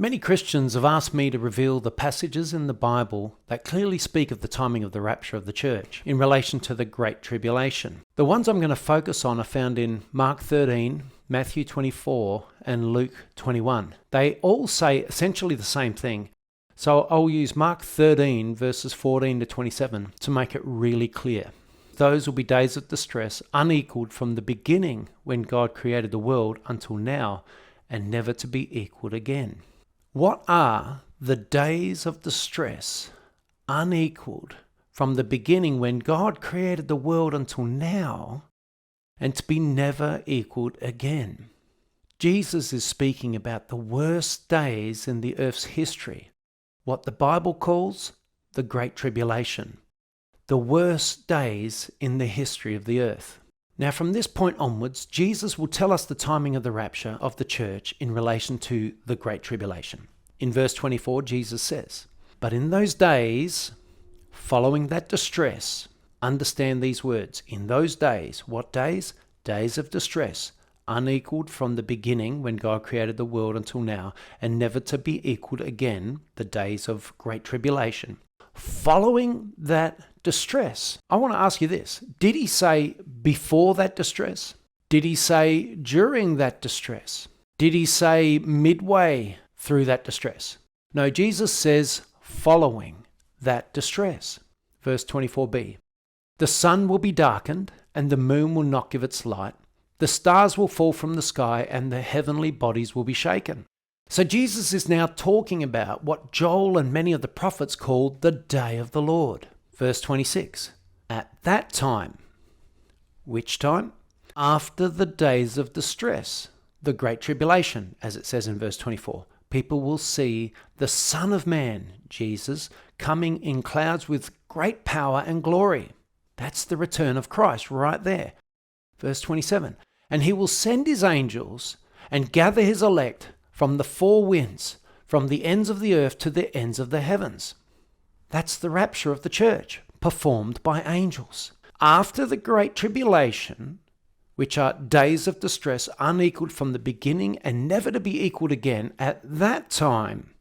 Many Christians have asked me to reveal the passages in the Bible that clearly speak of the timing of the rapture of the church in relation to the Great Tribulation. The ones I'm going to focus on are found in Mark 13, Matthew 24, and Luke 21. They all say essentially the same thing, so I'll use Mark 13, verses 14 to 27 to make it really clear. Those will be days of distress, unequaled from the beginning when God created the world until now, and never to be equaled again. What are the days of distress, unequaled from the beginning when God created the world until now, and to be never equaled again? Jesus is speaking about the worst days in the earth's history, what the Bible calls the Great Tribulation, the worst days in the history of the earth. Now, from this point onwards, Jesus will tell us the timing of the rapture of the church in relation to the Great Tribulation. In verse 24, Jesus says, "But in those days, following that distress," understand these words, in those days, what days? Days of distress, unequaled from the beginning when God created the world until now, and never to be equaled again, the days of Great Tribulation. Following that distress. I want to ask you this. Did he say before that distress? Did he say during that distress? Did he say midway through that distress? No, Jesus says following that distress. Verse 24b. "The sun will be darkened, and the moon will not give its light. The stars will fall from the sky, and the heavenly bodies will be shaken." So Jesus is now talking about what Joel and many of the prophets called the day of the Lord. Verse 26, "At that time," which time? After the days of distress, the Great Tribulation, as it says in verse 24, "people will see the Son of Man," Jesus, "coming in clouds with great power and glory." That's the return of Christ right there. Verse 27, "And he will send his angels and gather his elect from the four winds, from the ends of the earth to the ends of the heavens." That's the rapture of the church, performed by angels. After the Great Tribulation, which are days of distress unequaled from the beginning and never to be equaled again, at that time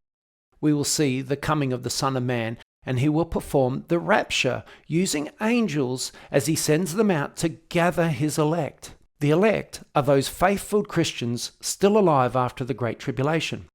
we will see the coming of the Son of Man, and he will perform the rapture using angels as he sends them out to gather his elect. The elect are those faithful Christians still alive after the Great Tribulation.